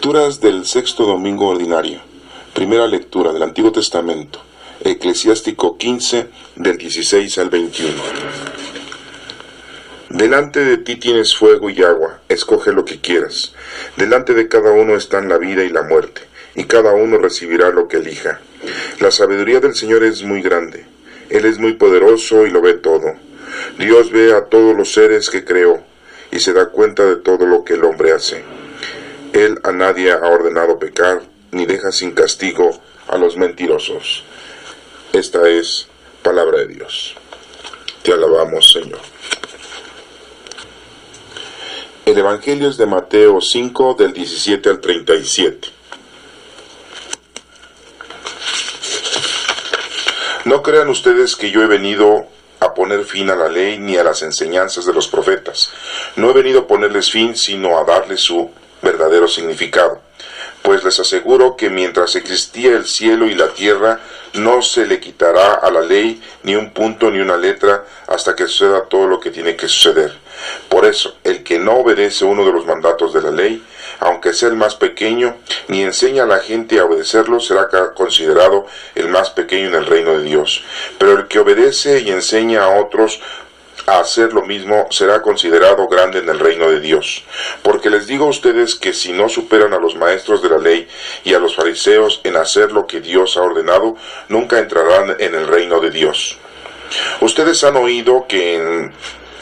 Lecturas del sexto domingo ordinario. Primera lectura del Antiguo Testamento. Eclesiástico 15, del 16 al 21. Delante de ti tienes fuego y agua, escoge lo que quieras. Delante de cada uno están la vida y la muerte, y cada uno recibirá lo que elija. La sabiduría del Señor es muy grande. Él es muy poderoso y lo ve todo. Dios ve a todos los seres que creó, y se da cuenta de todo lo que el hombre hace. Él a nadie ha ordenado pecar, ni deja sin castigo a los mentirosos. Esta es palabra de Dios. Te alabamos, Señor. El Evangelio es de Mateo 5, del 17 al 37. No crean ustedes que yo he venido a poner fin a la ley ni a las enseñanzas de los profetas. No he venido a ponerles fin, sino a darles su verdadero significado. Pues les aseguro que mientras existía el cielo y la tierra, no se le quitará a la ley ni un punto ni una letra hasta que suceda todo lo que tiene que suceder. Por eso, el que no obedece uno de los mandatos de la ley, aunque sea el más pequeño, ni enseña a la gente a obedecerlo, será considerado el más pequeño en el reino de Dios. Pero el que obedece y enseña a otros a hacer lo mismo será considerado grande en el reino de Dios. Porque les digo a ustedes que si no superan a los maestros de la ley y a los fariseos en hacer lo que Dios ha ordenado, nunca entrarán en el reino de Dios. Ustedes han oído que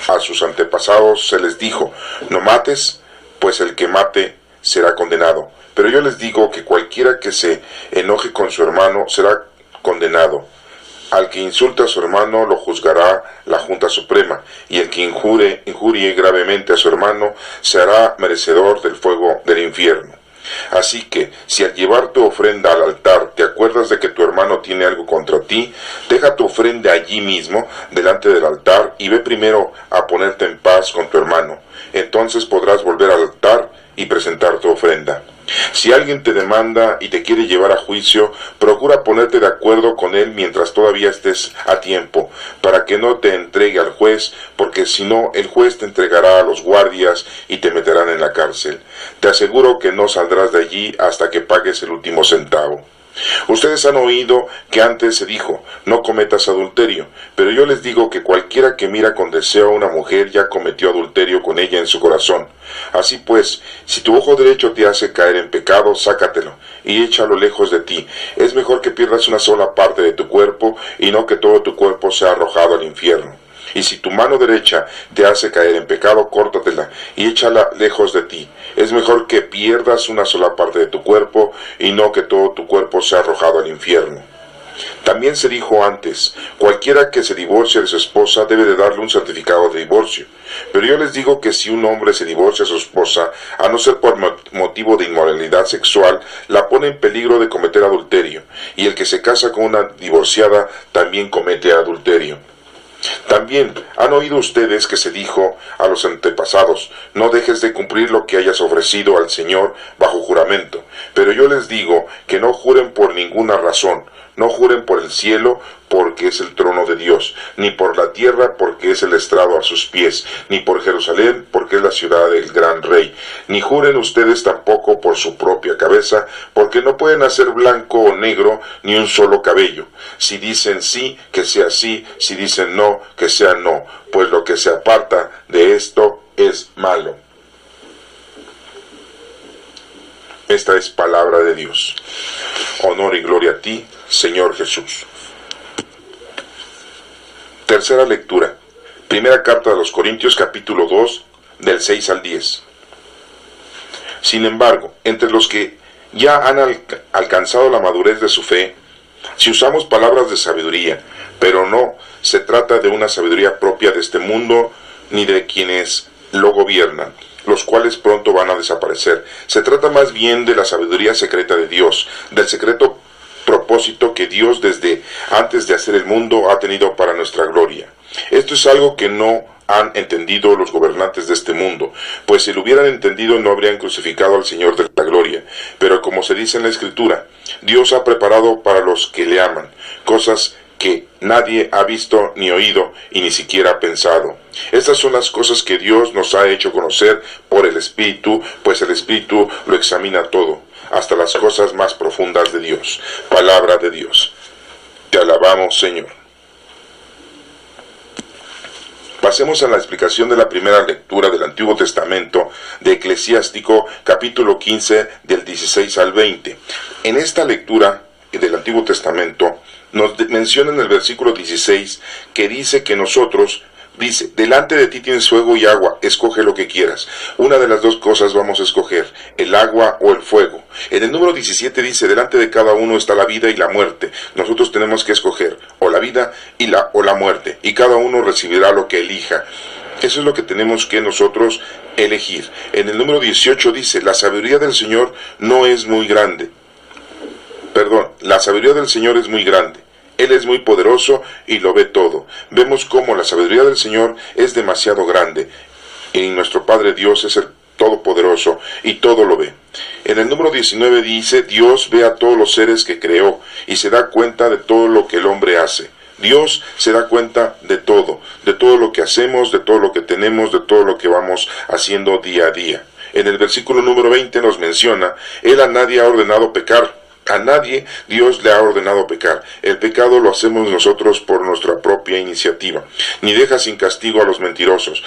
a sus antepasados se les dijo: no mates, pues el que mate será condenado. Pero yo les digo que cualquiera que se enoje con su hermano será condenado. Al que insulta a su hermano lo juzgará la Junta Suprema, y el que injurie gravemente a su hermano se hará merecedor del fuego del infierno. Así que, si al llevar tu ofrenda al altar te acuerdas de que tu hermano tiene algo contra ti, deja tu ofrenda allí mismo, delante del altar, y ve primero a ponerte en paz con tu hermano. Entonces podrás volver al altar y presentar tu ofrenda. Si alguien te demanda y te quiere llevar a juicio, procura ponerte de acuerdo con él mientras todavía estés a tiempo, para que no te entregue al juez, porque si no, el juez te entregará a los guardias y te meterán en la cárcel. Te aseguro que no saldrás de allí hasta que pagues el último centavo. Ustedes han oído que antes se dijo: no cometas adulterio, pero yo les digo que cualquiera que mira con deseo a una mujer ya cometió adulterio con ella en su corazón. Así pues, si tu ojo derecho te hace caer en pecado, sácatelo y échalo lejos de ti. Es mejor que pierdas una sola parte de tu cuerpo y no que todo tu cuerpo sea arrojado al infierno. Y si tu mano derecha te hace caer en pecado, córtatela y échala lejos de ti. Es mejor que pierdas una sola parte de tu cuerpo y no que todo tu cuerpo sea arrojado al infierno. También se dijo antes: cualquiera que se divorcie de su esposa debe de darle un certificado de divorcio. Pero yo les digo que si un hombre se divorcia de su esposa, a no ser por motivo de inmoralidad sexual, la pone en peligro de cometer adulterio. Y el que se casa con una divorciada también comete adulterio. También han oído ustedes que se dijo a los antepasados: no dejes de cumplir lo que hayas ofrecido al Señor bajo juramento. Pero yo les digo que no juren por ninguna razón. No juren por el cielo, porque es el trono de Dios, ni por la tierra, porque es el estrado a sus pies, ni por Jerusalén, porque es la ciudad del gran rey. Ni juren ustedes tampoco por su propia cabeza, porque no pueden hacer blanco o negro ni un solo cabello. Si dicen sí, que sea sí; si dicen no, que sea no, pues lo que se aparta de esto es malo. Esta es palabra de Dios. Honor y gloria a ti, Señor Jesús. Tercera lectura. Primera carta de los Corintios, capítulo 2, del 6 al 10. Sin embargo, entre los que ya han alcanzado la madurez de su fe, si usamos palabras de sabiduría, pero no se trata de una sabiduría propia de este mundo, ni de quienes lo gobiernan, los cuales pronto van a desaparecer. Se trata más bien de la sabiduría secreta de Dios, del secreto propósito que Dios desde antes de hacer el mundo ha tenido para nuestra gloria. Esto es algo que no han entendido los gobernantes de este mundo, pues si lo hubieran entendido no habrían crucificado al Señor de la gloria. Pero como se dice en la Escritura, Dios ha preparado para los que le aman cosas que nadie ha visto ni oído y ni siquiera pensado. Estas son las cosas que Dios nos ha hecho conocer por el Espíritu, pues el Espíritu lo examina todo, hasta las cosas más profundas de Dios. Palabra de Dios. Te alabamos, Señor. Pasemos a la explicación de la primera lectura del Antiguo Testamento de Eclesiástico, capítulo 15, del 16 al 20. En esta lectura del Antiguo Testamento nos menciona en el versículo 16 que dice que nosotros, dice, delante de ti tienes fuego y agua, escoge lo que quieras. Una de las dos cosas vamos a escoger, el agua o el fuego. En el número 17 dice, delante de cada uno está la vida y la muerte. Nosotros tenemos que escoger o la vida o la muerte, y cada uno recibirá lo que elija. Eso es lo que tenemos que nosotros elegir. En el número 18 dice, la sabiduría del Señor no es muy grande. La sabiduría del Señor es muy grande. Él es muy poderoso y lo ve todo. Vemos cómo la sabiduría del Señor es demasiado grande. Y nuestro Padre Dios es el Todopoderoso y todo lo ve. En el número 19 dice, Dios ve a todos los seres que creó y se da cuenta de todo lo que el hombre hace. Dios se da cuenta de todo lo que hacemos, de todo lo que tenemos, de todo lo que vamos haciendo día a día. En el versículo número 20 nos menciona, Él a nadie ha ordenado pecar. A nadie Dios le ha ordenado pecar. El pecado lo hacemos nosotros por nuestra propia iniciativa. Ni deja sin castigo a los mentirosos.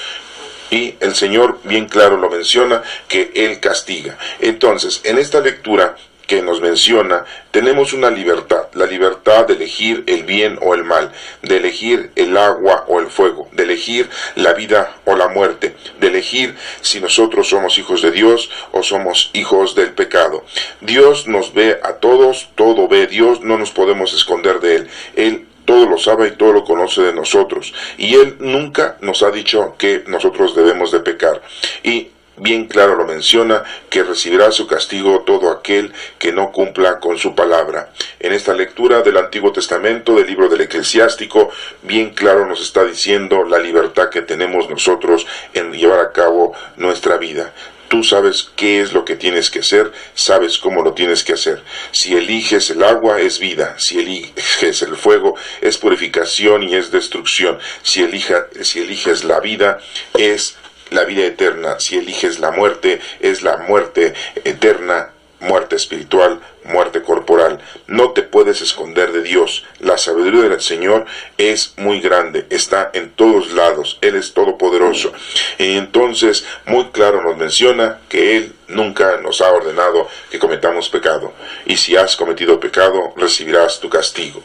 Y el Señor bien claro lo menciona, que Él castiga. Entonces, en esta lectura que nos menciona, tenemos una libertad, la libertad de elegir el bien o el mal, de elegir el agua o el fuego, de elegir la vida o la muerte, de elegir si nosotros somos hijos de Dios o somos hijos del pecado. Dios nos ve a todos, todo ve Dios, no nos podemos esconder de Él. Él todo lo sabe y todo lo conoce de nosotros, y Él nunca nos ha dicho que nosotros debemos de pecar. Y bien claro lo menciona, que recibirá su castigo todo aquel que no cumpla con su palabra. En esta lectura del Antiguo Testamento, del libro del Eclesiástico, bien claro nos está diciendo la libertad que tenemos nosotros en llevar a cabo nuestra vida. Tú sabes qué es lo que tienes que hacer, sabes cómo lo tienes que hacer. Si eliges el agua es vida, si eliges el fuego es purificación y es destrucción. Si eliges la vida es la vida eterna. Si eliges la muerte, es la muerte eterna, muerte espiritual, muerte corporal. No te puedes esconder de Dios. La sabiduría del Señor es muy grande, está en todos lados. Él es todopoderoso. Y entonces, muy claro nos menciona que Él nunca nos ha ordenado que cometamos pecado. Y si has cometido pecado, recibirás tu castigo.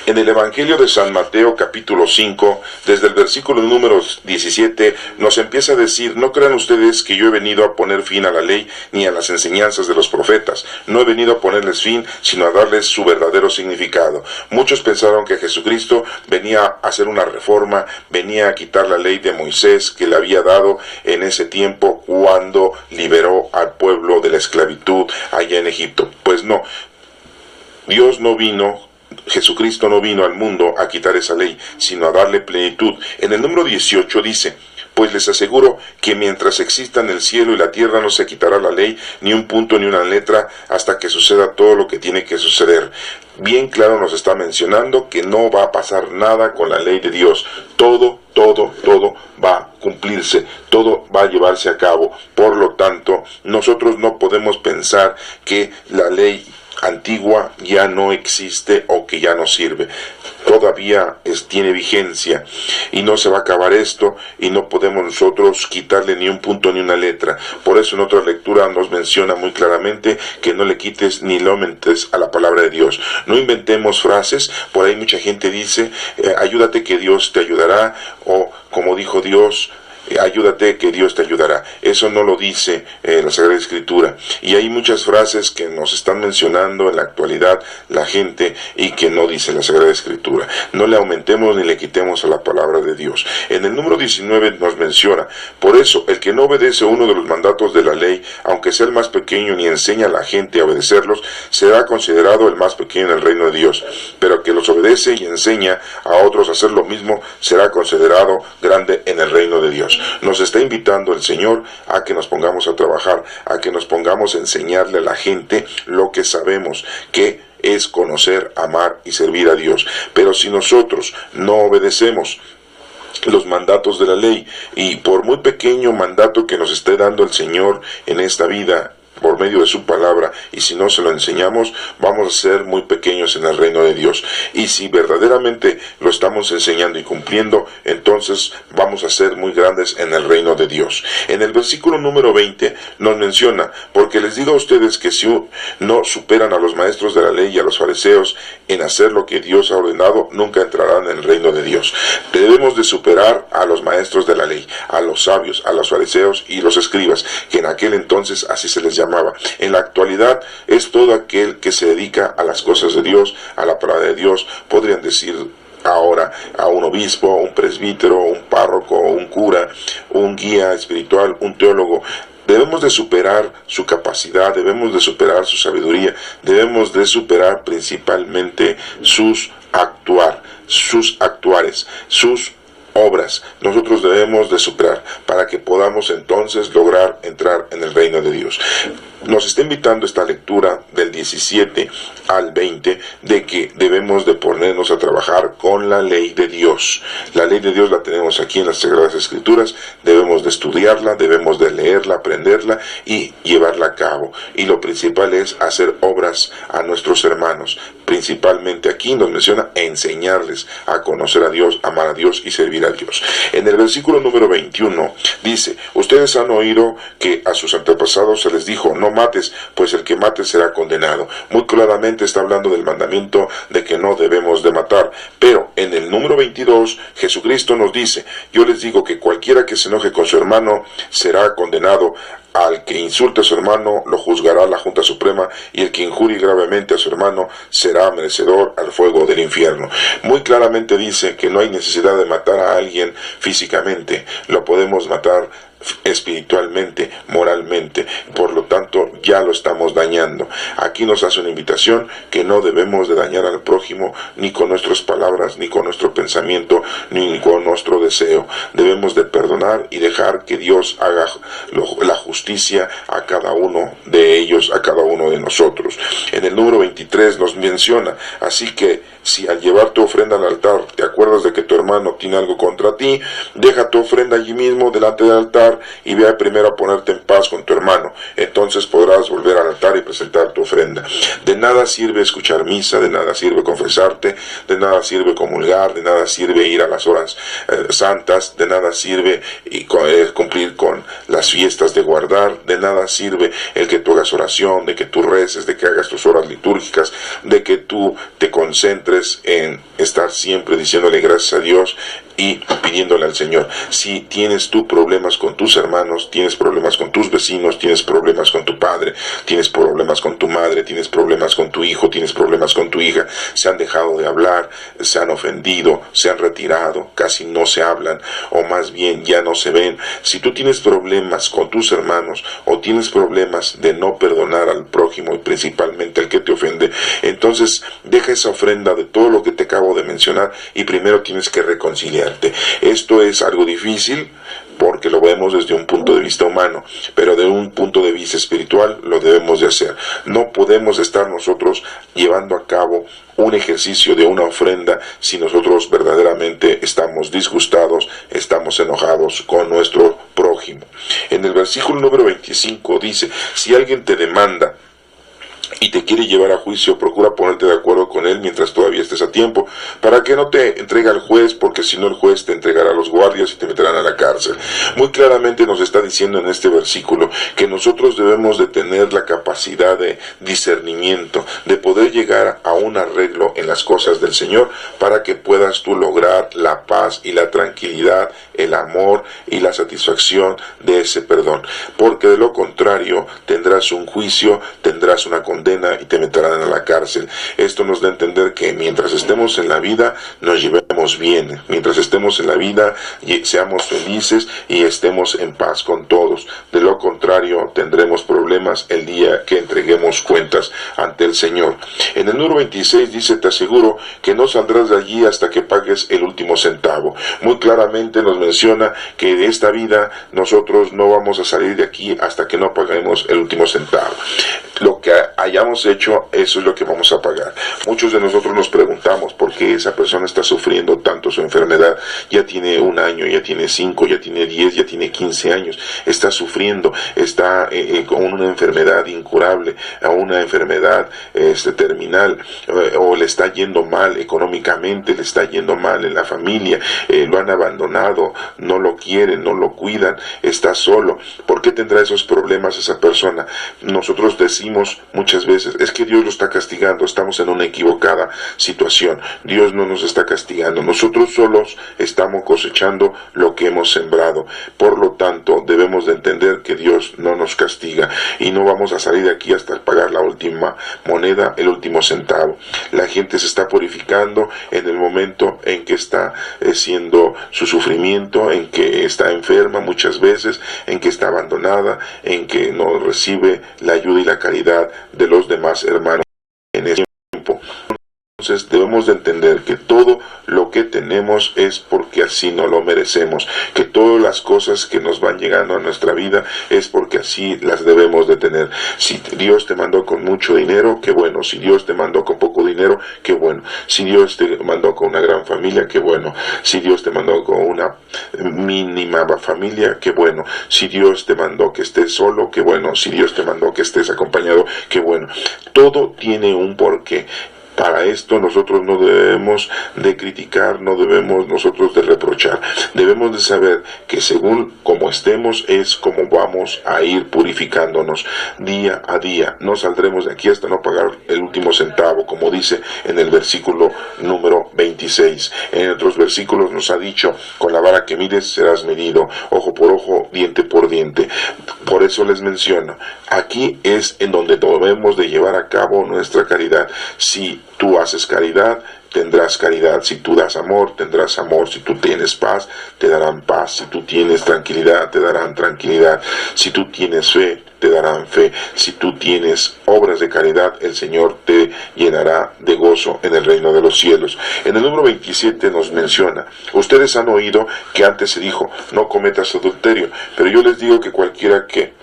En el Evangelio de San Mateo capítulo 5, desde el versículo número 17, nos empieza a decir, no crean ustedes que yo he venido a poner fin a la ley ni a las enseñanzas de los profetas. No he venido a ponerles fin, sino a darles su verdadero significado. Muchos pensaron que Jesucristo venía a hacer una reforma, venía a quitar la ley de Moisés que le había dado en ese tiempo cuando liberó al pueblo de la esclavitud allá en Egipto. Pues no, Jesucristo no vino al mundo a quitar esa ley, sino a darle plenitud. En el número 18 dice, pues les aseguro que mientras existan el cielo y la tierra no se quitará la ley, ni un punto ni una letra, hasta que suceda todo lo que tiene que suceder. Bien claro nos está mencionando que no va a pasar nada con la ley de Dios. Todo va a cumplirse, todo va a llevarse a cabo. Por lo tanto, nosotros no podemos pensar que la ley antigua ya no existe o que ya no sirve. Todavía tiene vigencia y no se va a acabar esto, y no podemos nosotros quitarle ni un punto ni una letra. Por eso en otra lectura nos menciona muy claramente que no le quites ni le aumentes a la palabra de Dios. No inventemos frases. Por ahí mucha gente dice, ayúdate que Dios te ayudará, o como dijo Dios, ayúdate que Dios te ayudará. Eso no lo dice la Sagrada Escritura. Y hay muchas frases que nos están mencionando en la actualidad la gente y que no dice la Sagrada Escritura. No le aumentemos ni le quitemos a la palabra de Dios. En el número 19 nos menciona, por eso el que no obedece uno de los mandatos de la ley, aunque sea el más pequeño, ni enseña a la gente a obedecerlos, será considerado el más pequeño en el reino de Dios. Pero que los obedece y enseña a otros a hacer lo mismo, será considerado grande en el reino de Dios. Nos está invitando el Señor a que nos pongamos a trabajar, a que nos pongamos a enseñarle a la gente lo que sabemos, que es conocer, amar y servir a Dios. Pero si nosotros no obedecemos los mandatos de la ley, y por muy pequeño mandato que nos esté dando el Señor en esta vida, por medio de su palabra, y si no se lo enseñamos, vamos a ser muy pequeños en el reino de Dios. Y si verdaderamente lo estamos enseñando y cumpliendo, entonces vamos a ser muy grandes en el reino de Dios. En el versículo número 20 nos menciona: porque les digo a ustedes que si no superan a los maestros de la ley y a los fariseos en hacer lo que Dios ha ordenado, nunca entrarán en el reino de Dios. Debemos de superar a los maestros de la ley, a los sabios, a los fariseos y los escribas, que en aquel entonces así se les llamaba. En la actualidad es todo aquel que se dedica a las cosas de Dios, a la palabra de Dios. Podrían decir ahora a un obispo, un presbítero, un párroco, un cura, un guía espiritual, un teólogo. Debemos de superar su capacidad, debemos de superar su sabiduría, debemos de superar principalmente sus actuares, sus obras. Nosotros debemos de superar para que podamos entonces lograr entrar en el reino de Dios. Nos está invitando esta lectura del 17 al 20 de que debemos de ponernos a trabajar con la ley de Dios. La ley de Dios la tenemos aquí en las Sagradas Escrituras, debemos de estudiarla, debemos de leerla, aprenderla y llevarla a cabo. Y lo principal es hacer obras a nuestros hermanos. Principalmente aquí nos menciona enseñarles a conocer a Dios, amar a Dios y servir a Dios. En el versículo número 21 dice: ustedes han oído que a sus antepasados se les dijo: no mates, pues el que mate será condenado. Muy claramente está hablando del mandamiento de que no debemos de matar. Pero en el número 22 Jesucristo nos dice: yo les digo que cualquiera que se enoje con su hermano será condenado. Al que insulte a su hermano lo juzgará la Junta Suprema, y el que injurie gravemente a su hermano será merecedor al fuego del infierno. Muy claramente dice que no hay necesidad de matar a alguien físicamente, lo podemos matar espiritualmente, moralmente. Por lo tanto, ya lo estamos dañando. Aquí nos hace una invitación que no debemos de dañar al prójimo ni con nuestras palabras, ni con nuestro pensamiento, ni con nuestro deseo. Debemos de perdonar y dejar que Dios haga la justicia a cada uno de ellos, a cada uno de nosotros. En el número 23 nos menciona: así que si al llevar tu ofrenda al altar te acuerdas de que tu hermano tiene algo contra ti, deja tu ofrenda allí mismo delante del altar y ve primero a ponerte en paz con tu hermano. Entonces podrás volver al altar y presentar tu ofrenda. De nada sirve escuchar misa, de nada sirve confesarte, de nada sirve comulgar, de nada sirve ir a las horas santas, de nada sirve cumplir con las fiestas de guardar, de nada sirve el que tú hagas oración, de que tú reces, de que hagas tus horas litúrgicas, de que tú te concentres en estar siempre diciéndole gracias a Dios y pidiéndole al Señor. Si tienes tú problemas con tus hermanos, tienes problemas con tus vecinos, tienes problemas con tu padre, tienes problemas con tu madre, tienes problemas con tu hijo, tienes problemas con tu hija, se han dejado de hablar, se han ofendido, se han retirado, casi no se hablan, o más bien ya no se ven. Si tú tienes problemas con tus hermanos, o tienes problemas de no perdonar al prójimo y principalmente al que te ofende, entonces deja esa ofrenda de todo lo que te acabo de mencionar y primero tienes que reconciliar. Esto es algo difícil porque lo vemos desde un punto de vista humano, pero de un punto de vista espiritual lo debemos de hacer. No podemos estar nosotros llevando a cabo un ejercicio de una ofrenda si nosotros verdaderamente estamos disgustados, estamos enojados con nuestro prójimo. En el versículo número 25 dice: si alguien te demanda y te quiere llevar a juicio, procura ponerte de acuerdo con él mientras todavía estés a tiempo, para que no te entregue al juez, porque si no el juez te entregará a los guardias y te meterán a la cárcel. Muy claramente nos está diciendo en este versículo que nosotros debemos de tener la capacidad de discernimiento, de poder llegar a un arreglo en las cosas del Señor, para que puedas tú lograr la paz y la tranquilidad, el amor y la satisfacción de ese perdón, porque de lo contrario tendrás un juicio, tendrás una condena y te meterán a la cárcel. Esto nos da a entender que mientras estemos en la vida nos llevemos bien, mientras estemos en la vida seamos felices y estemos en paz con todos. De lo contrario tendremos problemas el día que entreguemos cuentas ante el Señor. En el número 26 dice: te aseguro que no saldrás de allí hasta que pagues el último centavo. Muy claramente nos menciona que de esta vida nosotros no vamos a salir de aquí hasta que no paguemos el último centavo. Lo que hayamos hecho, eso es lo que vamos a pagar. Muchos de nosotros nos preguntamos por qué esa persona está sufriendo tanto su enfermedad. Ya tiene 1 año, ya tiene 5, ya tiene 10, ya tiene 15 años. Está sufriendo, está con una enfermedad incurable, una enfermedad terminal, o le está yendo mal económicamente, le está yendo mal en la familia, lo han abandonado, no lo quieren, no lo cuidan, está solo. ¿Por qué tendrá esos problemas esa persona? Nosotros decimos muchas veces, es que Dios lo está castigando, estamos en una equivocada situación. Dios no nos está castigando, nosotros solos estamos cosechando lo que hemos sembrado. Por lo tanto, debemos de entender que Dios no nos castiga y no vamos a salir de aquí hasta pagar la última moneda, el último centavo. La gente se está purificando en el momento en que está siendo su sufrimiento, en que está enferma muchas veces, en que está abandonada, en que no recibe la ayuda y la caridad de los demás hermanos en ese tiempo. Entonces debemos de entender que todo lo que tenemos es porque así no lo merecemos, que todas las cosas que nos van llegando a nuestra vida es porque así las debemos de tener. Si Dios te mandó con mucho dinero, qué bueno. Si Dios te mandó con poco dinero, qué bueno. Si Dios te mandó con una gran familia, qué bueno. Si Dios te mandó con una mínima familia, qué bueno. Si Dios te mandó que estés solo, qué bueno. Si Dios te mandó que estés acompañado, qué bueno. Todo tiene un porqué. Para esto nosotros no debemos de criticar, no debemos nosotros de reprochar. Debemos de saber que según como estemos es como vamos a ir purificándonos día a día. No saldremos de aquí hasta no pagar el último centavo, como dice en el versículo número 26. En otros versículos nos ha dicho, con la vara que mides serás medido, ojo por ojo, diente por diente. Por eso les menciono, aquí es en donde debemos de llevar a cabo nuestra caridad. Si tú haces caridad, tendrás caridad. Si tú das amor, tendrás amor. Si tú tienes paz, te darán paz. Si tú tienes tranquilidad, te darán tranquilidad. Si tú tienes fe, te darán fe. Si tú tienes obras de caridad, el Señor te llenará de gozo en el reino de los cielos. En el número 27 nos menciona, ustedes han oído que antes se dijo, no cometas adulterio, pero yo les digo que cualquiera que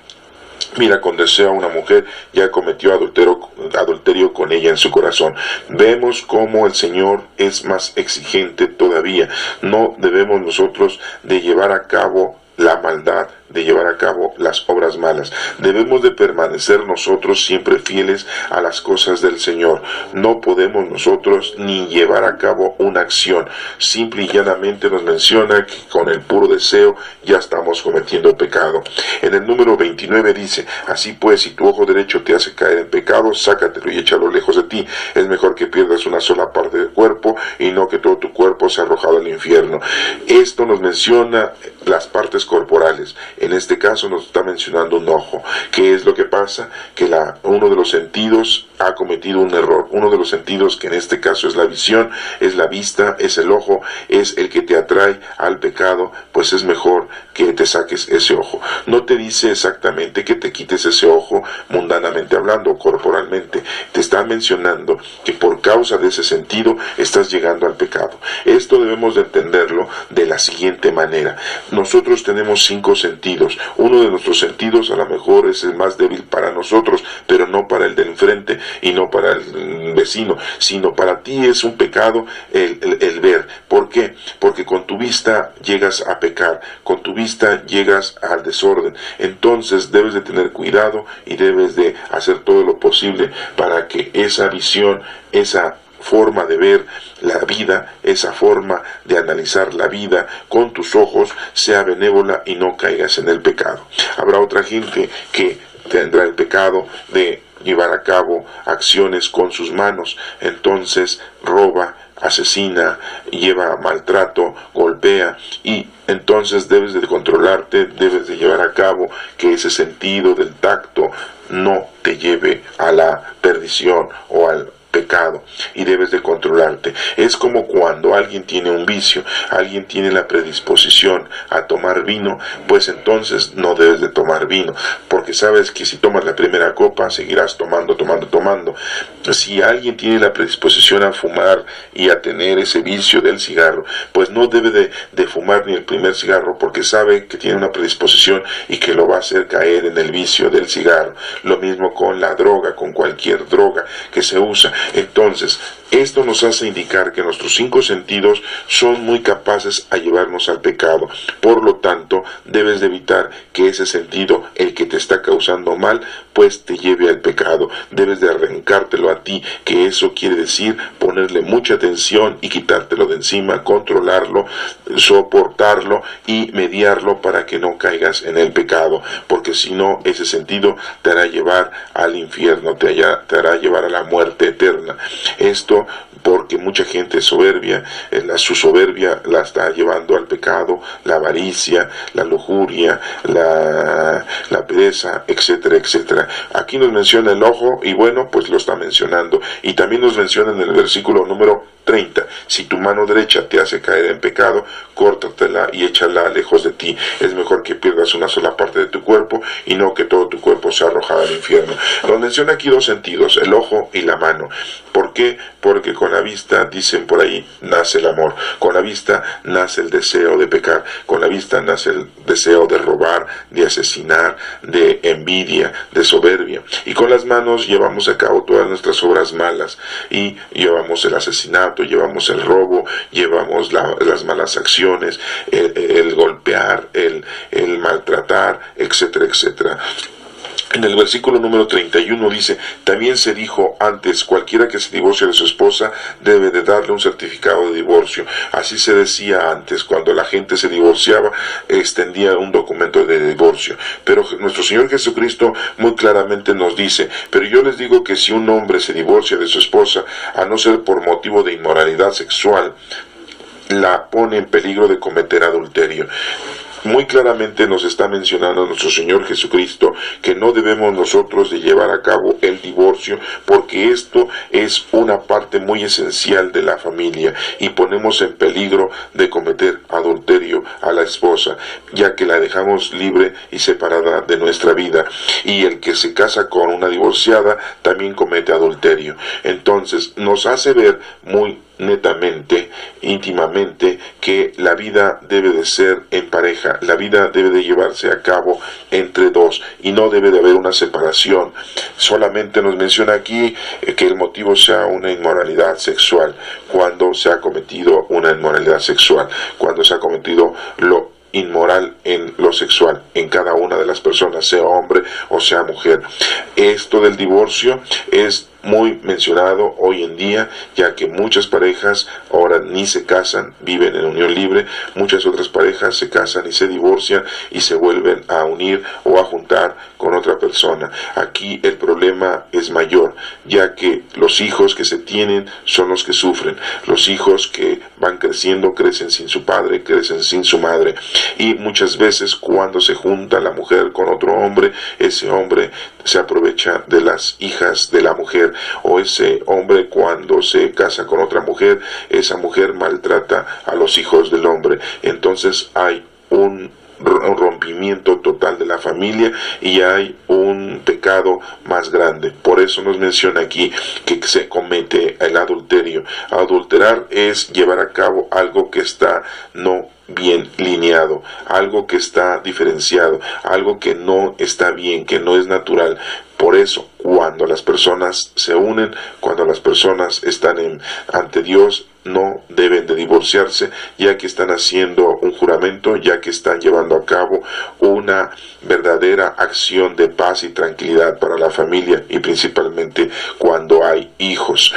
mira con deseo a una mujer ya cometió adulterio con ella en su corazón. Vemos cómo el Señor es más exigente todavía. No debemos nosotros de llevar a cabo la maldad, de llevar a cabo las obras malas. Debemos de permanecer nosotros siempre fieles a las cosas del Señor. No podemos nosotros ni llevar a cabo una acción. Simple y llanamente nos menciona que con el puro deseo ya estamos cometiendo pecado. En el número 29 dice, así pues, si tu ojo derecho te hace caer en pecado, sácatelo y échalo lejos de ti. Es mejor que pierdas una sola parte del cuerpo y no que todo tu cuerpo sea arrojado al infierno. Esto nos menciona las partes corporales. En este caso nos está mencionando un ojo. ¿Qué es lo que pasa? Que uno de los sentidos ha cometido un error. Uno de los sentidos, que en este caso es la visión, es la vista, es el ojo, es el que te atrae al pecado, pues es mejor que te saques ese ojo. No te dice exactamente que te quites ese ojo mundanamente hablando, corporalmente. Te está mencionando que por causa de ese sentido estás llegando al pecado. Esto debemos de entenderlo de la siguiente manera. Nosotros tenemos 5 sentidos. Uno de nuestros sentidos a lo mejor es el más débil para nosotros, pero no para el del enfrente y no para el vecino, sino para ti es un pecado el ver. ¿Por qué? Porque con tu vista llegas a pecar, con tu vista llegas al desorden. Entonces debes de tener cuidado y debes de hacer todo lo posible para que esa visión, esa forma de ver la vida, esa forma de analizar la vida con tus ojos sea benévola y no caigas en el pecado. Habrá otra gente que tendrá el pecado de llevar a cabo acciones con sus manos, entonces roba, asesina, lleva maltrato, golpea, y entonces debes de controlarte, debes de llevar a cabo que ese sentido del tacto no te lleve a la perdición o al pecado. y debes de controlarte. Es como cuando alguien tiene un vicio, alguien tiene la predisposición a tomar vino, pues entonces no debes de tomar vino, porque sabes que si tomas la primera copa seguirás tomando. Si alguien tiene la predisposición a fumar y a tener ese vicio del cigarro, pues no debe de fumar ni el primer cigarro, porque sabe que tiene una predisposición y que lo va a hacer caer en el vicio del cigarro. Lo mismo con la droga, con cualquier droga que se usa. Entonces, esto nos hace indicar que nuestros 5 sentidos son muy capaces a llevarnos al pecado. Por lo tanto, debes de evitar que ese sentido, el que te está causando mal, pues te lleve al pecado. Debes de arrancártelo a ti, que eso quiere decir ponerle mucha atención y quitártelo de encima, controlarlo, soportarlo y mediarlo para que no caigas en el pecado, porque si no, ese sentido te hará llevar al infierno, te hará llevar a la muerte eterna. Esto porque mucha gente es soberbia, su soberbia la está llevando al pecado, la avaricia, la lujuria, la pereza, etcétera, etcétera. Aquí nos menciona el ojo, y bueno, pues lo está mencionando, y también nos menciona en el versículo número 30, si tu mano derecha te hace caer en pecado, córtatela y échala lejos de ti. Es mejor que pierdas una sola parte de tu cuerpo y no que todo tu cuerpo sea arrojado al infierno. Nos menciona aquí 2 sentidos, el ojo y la mano. ¿Por qué? Porque con la vista, dicen por ahí, nace el amor. Con la vista nace el deseo de pecar. Con la vista nace el deseo de robar, de asesinar, de envidia, de soberbia. Y con las manos llevamos a cabo todas nuestras obras malas. Y llevamos el asesinato, llevamos el robo, llevamos las malas acciones, el golpear, el maltratar, etcétera, etcétera. En el versículo número 31 dice, también se dijo antes, cualquiera que se divorcie de su esposa debe de darle un certificado de divorcio. Así se decía antes, cuando la gente se divorciaba, extendía un documento de divorcio. Pero nuestro Señor Jesucristo muy claramente nos dice, pero yo les digo que si un hombre se divorcia de su esposa, a no ser por motivo de inmoralidad sexual, la pone en peligro de cometer adulterio. Muy claramente nos está mencionando nuestro Señor Jesucristo que no debemos nosotros de llevar a cabo el divorcio, porque esto es una parte muy esencial de la familia y ponemos en peligro de cometer adulterio a la esposa, ya que la dejamos libre y separada de nuestra vida, y el que se casa con una divorciada también comete adulterio. Entonces nos hace ver muy netamente, íntimamente, que la vida debe de ser en pareja, la vida debe de llevarse a cabo entre dos y no debe de haber una separación. Solamente nos menciona aquí que el motivo sea una inmoralidad sexual, cuando se ha cometido una inmoralidad sexual, cuando se ha cometido lo inmoral en lo sexual, en cada una de las personas, sea hombre o sea mujer. Esto del divorcio es muy mencionado hoy en día, ya que muchas parejas ahora ni se casan, viven en unión libre. Muchas otras parejas se casan y se divorcian y se vuelven a unir o a juntar con otra persona. Aquí el problema es mayor, ya que los hijos que se tienen son los que sufren. Los hijos que van creciendo crecen sin su padre, crecen sin su madre, y muchas veces cuando se junta la mujer con otro hombre, ese hombre se aprovecha de las hijas de la mujer, o ese hombre cuando se casa con otra mujer, esa mujer maltrata a los hijos del hombre. Entonces hay un rompimiento total de la familia y hay un pecado más grande. Por eso nos menciona aquí que se comete el adulterio. Adulterar es llevar a cabo algo que está no bien lineado, algo que está diferenciado, algo que no está bien, que no es natural. Por eso, cuando las personas se unen, cuando las personas están ante Dios, no deben de divorciarse, ya que están haciendo un juramento, ya que están llevando a cabo una verdadera acción de paz y tranquilidad para la familia, y principalmente cuando hay hijos.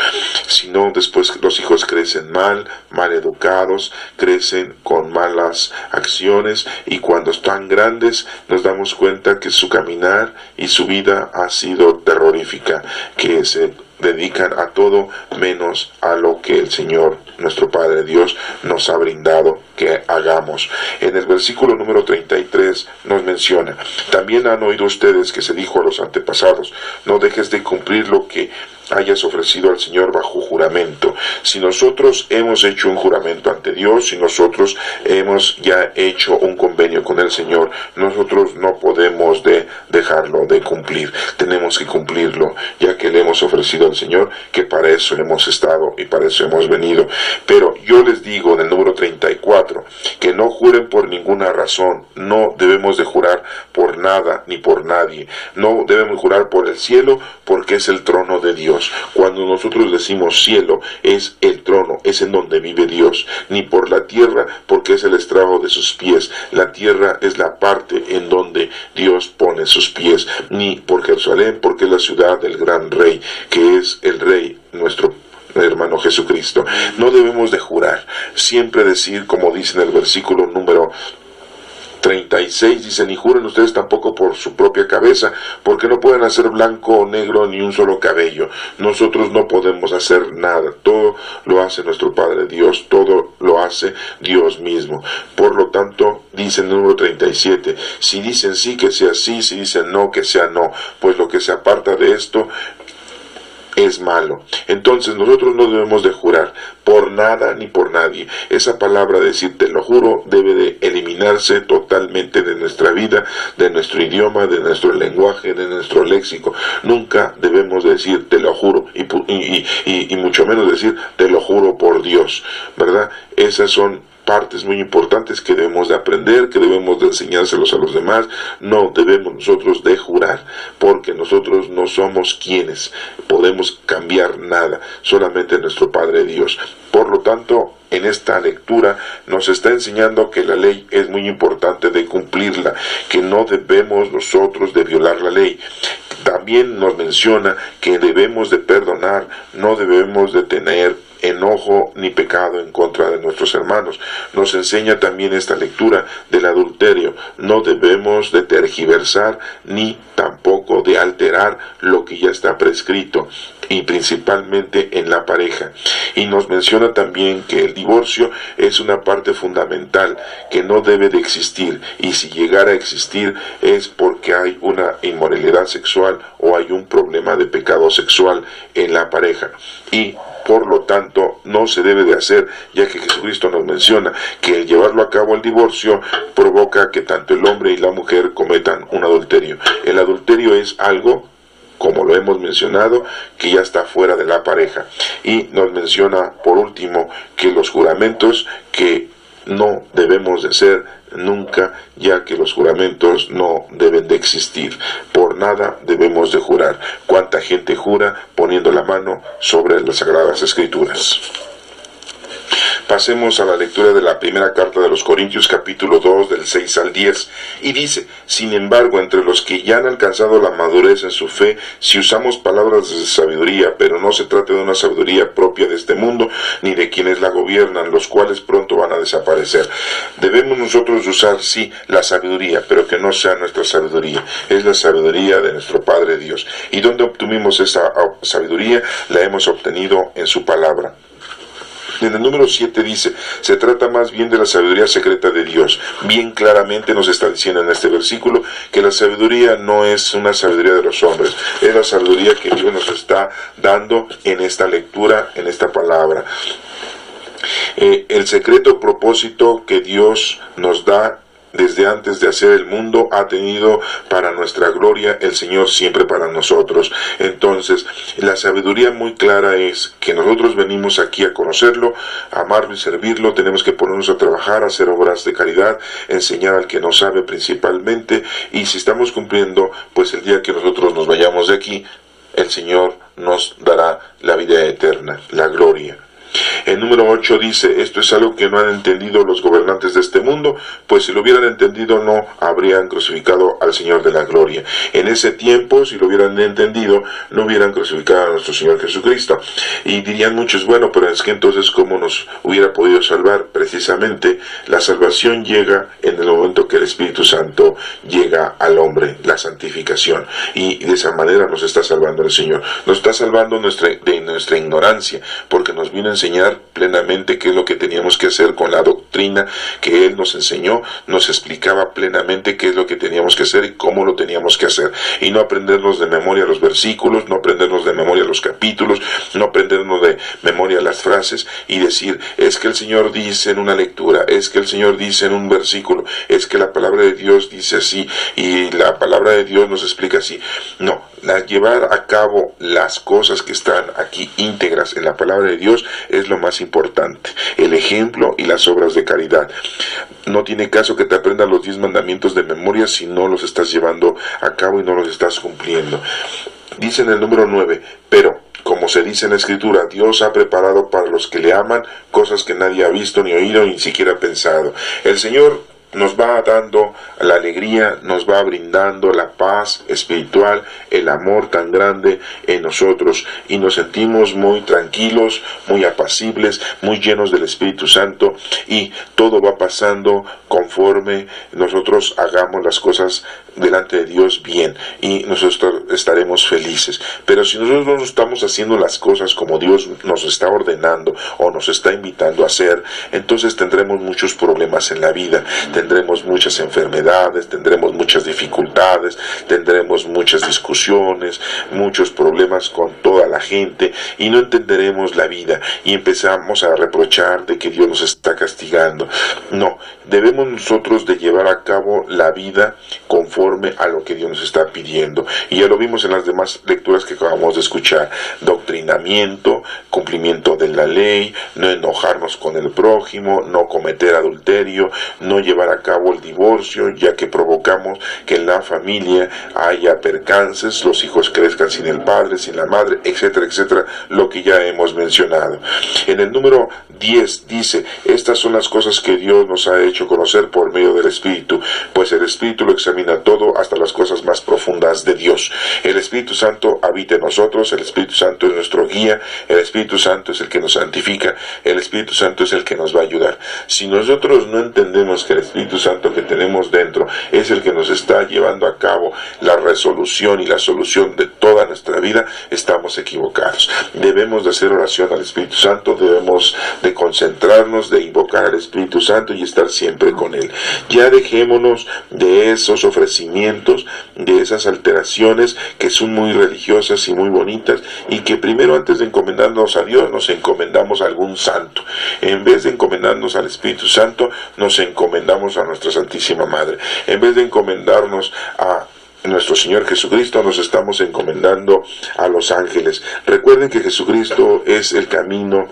Si no, después los hijos crecen mal educados, crecen con malas acciones, y cuando están grandes nos damos cuenta que su caminar y su vida ha sido terrorífica, que se dedican a todo menos a lo que el Señor nuestro Padre Dios nos ha brindado que hagamos. En el versículo número 33 nos menciona: también han oído ustedes que se dijo a los antepasados, no dejes de cumplir lo que hayas ofrecido al Señor bajo juramento. Si nosotros hemos hecho un juramento ante Dios, si nosotros hemos ya hecho un convenio con el Señor, nosotros no podemos dejarlo de cumplir. Tenemos que cumplirlo, ya que le hemos ofrecido al Señor, que para eso hemos estado y para eso hemos venido. Pero yo les digo en el número 34, que no juren por ninguna razón. No debemos de jurar por nada ni por nadie. No debemos jurar por el cielo, porque es el trono de Dios. Cuando nosotros decimos cielo, es el trono, es en donde vive Dios. Ni por la tierra, porque es el estrado de sus pies. La tierra es la parte en donde Dios pone sus pies. Ni por Jerusalén, porque es la ciudad del gran rey, que es el rey nuestro hermano Jesucristo. No debemos de jurar, siempre decir, como dice en el versículo número 36, dice: ni juren ustedes tampoco por su propia cabeza, porque no pueden hacer blanco o negro ni un solo cabello. Nosotros no podemos hacer nada, todo lo hace nuestro Padre Dios, todo lo hace Dios mismo. Por lo tanto, dice en el número 37, si dicen sí, que sea sí, si dicen no, que sea no, pues lo que se aparta de esto es malo. Entonces nosotros no debemos de jurar por nada ni por nadie. Esa palabra decir te lo juro debe de eliminarse totalmente de nuestra vida, de nuestro idioma, de nuestro lenguaje, de nuestro léxico. Nunca debemos decir te lo juro y mucho menos decir te lo juro por Dios, ¿verdad? Esas son partes muy importantes que debemos de aprender, que debemos de enseñárselos a los demás. No debemos nosotros de jurar, porque nosotros no somos quienes podemos cambiar nada, solamente nuestro Padre Dios. Por lo tanto, en esta lectura nos está enseñando que la ley es muy importante de cumplirla, que no debemos nosotros de violar la ley. También nos menciona que debemos de perdonar, no debemos de tener enojo ni pecado en contra de nuestros hermanos. Nos enseña también esta lectura del adulterio. No debemos de tergiversar ni tampoco de alterar lo que ya está prescrito, y principalmente en la pareja. Y nos menciona también que el divorcio es una parte fundamental que no debe de existir, y si llegara a existir es porque hay una inmoralidad sexual o hay un problema de pecado sexual en la pareja, y por lo tanto no se debe de hacer, ya que Jesucristo nos menciona que el llevarlo a cabo el divorcio provoca que tanto el hombre y la mujer cometan un adulterio. El adulterio es algo, como lo hemos mencionado, que ya está fuera de la pareja. Y nos menciona por último que los juramentos que no debemos de hacer nunca, ya que los juramentos no deben de existir. Por nada debemos de jurar. ¿Cuánta gente jura poniendo la mano sobre las Sagradas Escrituras? Pasemos a la lectura de la primera carta de los Corintios, capítulo 2, del 6 al 10, y dice: sin embargo, entre los que ya han alcanzado la madurez en su fe, si usamos palabras de sabiduría, pero no se trata de una sabiduría propia de este mundo, ni de quienes la gobiernan, los cuales pronto van a desaparecer. Debemos nosotros usar, sí, la sabiduría, pero que no sea nuestra sabiduría, es la sabiduría de nuestro Padre Dios. ¿Y dónde obtuvimos esa sabiduría? La hemos obtenido en su palabra. En el número 7 dice: se trata más bien de la sabiduría secreta de Dios. Bien claramente nos está diciendo en este versículo que la sabiduría no es una sabiduría de los hombres, es la sabiduría que Dios nos está dando en esta lectura, en esta palabra. El secreto propósito que Dios nos da desde antes de hacer el mundo ha tenido para nuestra gloria el Señor siempre para nosotros. Entonces, la sabiduría muy clara es que nosotros venimos aquí a conocerlo, a amarlo y servirlo. Tenemos que ponernos a trabajar, a hacer obras de caridad, enseñar al que no sabe principalmente, y si estamos cumpliendo, pues el día que nosotros nos vayamos de aquí, el Señor nos dará la vida eterna, la gloria. El número 8 dice: esto es algo que no han entendido los gobernantes de este mundo, pues si lo hubieran entendido no habrían crucificado al Señor de la gloria. En ese tiempo, si lo hubieran entendido, no hubieran crucificado a nuestro Señor Jesucristo. Y dirían muchos: bueno, pero es que entonces ¿cómo nos hubiera podido salvar? Precisamente la salvación llega en el momento que el Espíritu Santo llega al hombre, la santificación, y de esa manera nos está salvando el Señor. Nos está salvando de nuestra ignorancia, porque nos viene enseñar plenamente qué es lo que teníamos que hacer con la doctrina que Él nos enseñó, nos explicaba plenamente qué es lo que teníamos que hacer y cómo lo teníamos que hacer, y no aprendernos de memoria los versículos, no aprendernos de memoria los capítulos, no aprendernos de memoria las frases y decir, es que el Señor dice en una lectura, es que el Señor dice en un versículo, es que la palabra de Dios dice así y la palabra de Dios nos explica así. No, llevar a cabo las cosas que están aquí íntegras en la palabra de Dios es lo más importante, el ejemplo y las obras de caridad. No tiene caso que te aprendas los 10 mandamientos de memoria si no los estás llevando a cabo y no los estás cumpliendo. Dice en el número 9, pero como se dice en la Escritura, Dios ha preparado para los que le aman cosas que nadie ha visto, ni oído, ni siquiera pensado. El Señor nos va dando la alegría, nos va brindando la paz espiritual, el amor tan grande en nosotros, y nos sentimos muy tranquilos, muy apacibles, muy llenos del Espíritu Santo, y todo va pasando conforme nosotros hagamos las cosas delante de Dios bien, y nosotros estaremos felices. Pero si nosotros no estamos haciendo las cosas como Dios nos está ordenando o nos está invitando a hacer, entonces tendremos muchos problemas en la vida, tendremos muchas enfermedades, tendremos muchas dificultades, tendremos muchas discusiones, muchos problemas con toda la gente, y no entenderemos la vida y empezamos a reprochar de que Dios nos está castigando. No, debemos nosotros de llevar a cabo la vida conforme a lo que Dios nos está pidiendo, y ya lo vimos en las demás lecturas que acabamos de escuchar: doctrinamiento, cumplimiento de la ley, no enojarnos con el prójimo, no cometer adulterio, no llevar a cabo el divorcio, ya que provocamos que en la familia haya percances, los hijos crezcan sin el padre, sin la madre, etcétera, etcétera, lo que ya hemos mencionado. En el número 10 dice, estas son las cosas que Dios nos ha hecho conocer por medio del Espíritu, pues el Espíritu lo examina todo, hasta las cosas más profundas de Dios. El Espíritu Santo habita en nosotros, el Espíritu Santo es nuestro guía, el Espíritu Santo es el que nos santifica, el Espíritu Santo es el que nos va a ayudar. Si nosotros no entendemos que el Espíritu Santo que tenemos dentro es el que nos está llevando a cabo la resolución y la solución de toda nuestra vida, estamos equivocados. Debemos de hacer oración al Espíritu Santo, debemos de concentrarnos, de invocar al Espíritu Santo y estar siempre con Él. Ya dejémonos de esos ofrecimientos, de esas alteraciones que son muy religiosas y muy bonitas, y que primero, antes de encomendarnos a Dios, nos encomendamos a algún santo. En vez de encomendarnos al Espíritu Santo, nos encomendamos a nuestra Santísima Madre. En vez de encomendarnos a nuestro Señor Jesucristo, nos estamos encomendando a los ángeles. Recuerden que Jesucristo es el camino,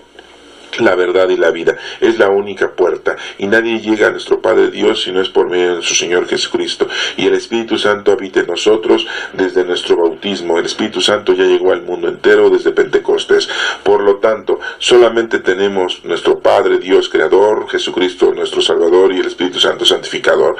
la verdad y la vida, es la única puerta, y nadie llega a nuestro Padre Dios si no es por medio de nuestro Señor Jesucristo. Y el Espíritu Santo habita en nosotros desde nuestro bautismo. El Espíritu Santo ya llegó al mundo entero desde Pentecostés. Por lo tanto, solamente tenemos nuestro Padre Dios Creador, Jesucristo nuestro Salvador, y el Espíritu Santo Santificador.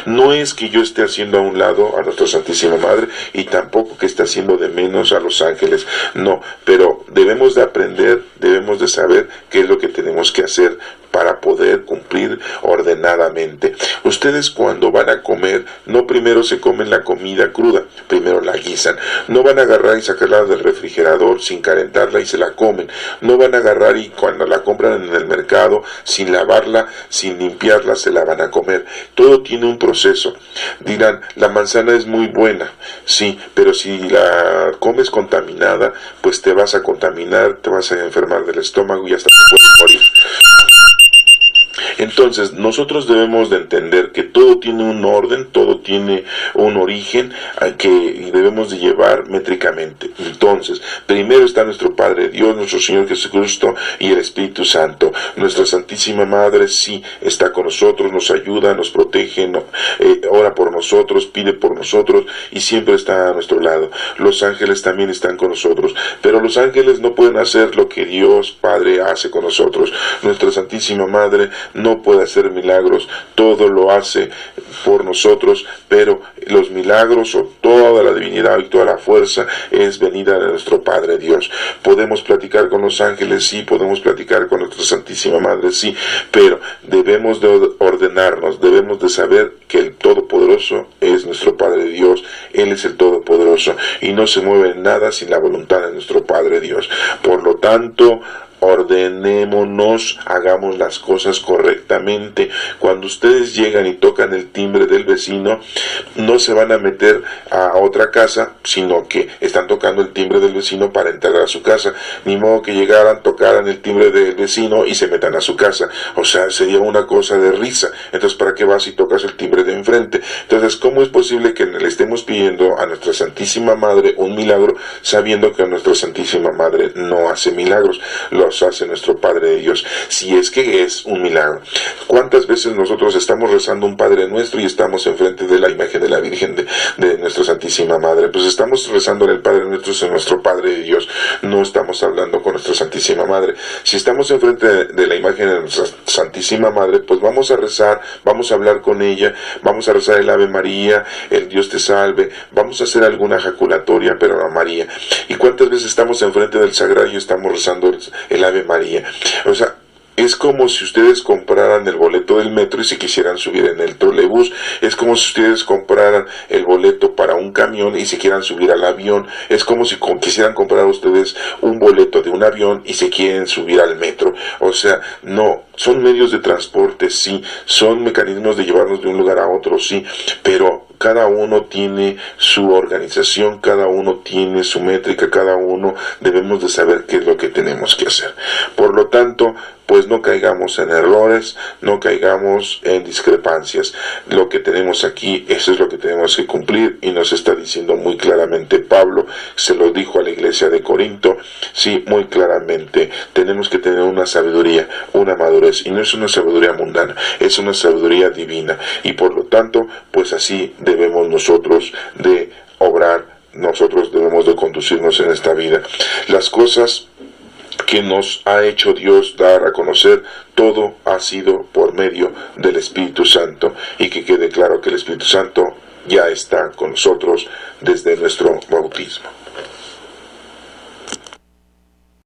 No es que yo esté haciendo a un lado a nuestra Santísima Madre, y tampoco que esté haciendo de menos a los ángeles, no, pero debemos de aprender, debemos de saber qué es lo que tenemos que hacer para poder cumplir ordenadamente. Ustedes, cuando van a comer, no primero se comen la comida cruda, primero la guisan. No van a agarrar y sacarla del refrigerador sin calentarla y se la comen. No van a agarrar y cuando la compran en el mercado, sin lavarla, sin limpiarla, se la van a comer. Todo tiene un proceso. Dirán, la manzana es muy buena, sí, pero si la comes contaminada, pues te vas a contaminar, te vas a enfermar del estómago y hasta te puedes morir. Entonces, nosotros debemos de entender que todo tiene un orden, todo tiene un origen que debemos de llevar métricamente. Entonces, primero está nuestro Padre Dios, nuestro Señor Jesucristo y el Espíritu Santo. Nuestra Santísima Madre sí está con nosotros, nos ayuda, nos protege, ora por nosotros, pide por nosotros y siempre está a nuestro lado. Los ángeles también están con nosotros, pero los ángeles no pueden hacer lo que Dios Padre hace con nosotros. Nuestra Santísima Madre no puede hacer milagros, todo lo hace por nosotros, pero los milagros o toda la divinidad y toda la fuerza es venida de nuestro Padre Dios. Podemos platicar con los ángeles, sí, podemos platicar con nuestra Santísima Madre, sí, pero debemos de ordenarnos, debemos de saber que el Todopoderoso es nuestro Padre Dios, Él es el Todopoderoso y no se mueve nada sin la voluntad de nuestro Padre Dios. Por lo tanto, ordenémonos, hagamos las cosas correctamente. Cuando ustedes llegan y tocan el timbre del vecino, no se van a meter a otra casa, sino que están tocando el timbre del vecino para entrar a su casa. Ni modo que llegaran, tocaran el timbre del vecino y se metan a su casa. O sea, sería una cosa de risa. Entonces, ¿para qué vas y tocas el timbre de enfrente? Entonces, ¿cómo es posible que le estemos pidiendo a nuestra Santísima Madre un milagro, sabiendo que nuestra Santísima Madre no hace milagros, los hace nuestro Padre de Dios? Si es que es un milagro. ¿Cuántas veces nosotros estamos rezando un Padre Nuestro y estamos enfrente de la imagen de la Virgen de nuestra Santísima Madre? Pues estamos rezando el Padre Nuestro, es nuestro Padre de Dios, no estamos hablando con nuestra Santísima Madre. Si estamos enfrente de la imagen de nuestra Santísima Madre, pues vamos a rezar, vamos a hablar con ella, vamos a rezar el Ave María, el Dios te salve, vamos a hacer alguna ejaculatoria, pero a María. ¿Y cuántas veces estamos enfrente del Sagrario y estamos rezando el Ave María? O sea, es como si ustedes compraran el boleto del metro y se quisieran subir en el trolebús. Es como si ustedes compraran el boleto para un camión y se quieran subir al avión. Es como si quisieran comprar ustedes un boleto de un avión y se quieren subir al metro. O sea, no, son medios de transporte, sí, son mecanismos de llevarnos de un lugar a otro, sí, pero cada uno tiene su organización, cada uno tiene su métrica, cada uno debemos de saber qué es lo que tenemos que hacer. Por lo tanto, pues no caigamos en errores, no caigamos en discrepancias. Lo que tenemos aquí, eso es lo que tenemos que cumplir, y nos está diciendo muy claramente Pablo, se lo dijo a la iglesia de Corinto, sí, muy claramente, tenemos que tener una sabiduría, una madurez, y no es una sabiduría mundana, es una sabiduría divina, y por lo tanto, pues así debemos nosotros de obrar, nosotros debemos de conducirnos en esta vida. Las cosas que nos ha hecho Dios dar a conocer, todo ha sido por medio del Espíritu Santo, y que quede claro que el Espíritu Santo ya está con nosotros desde nuestro bautismo.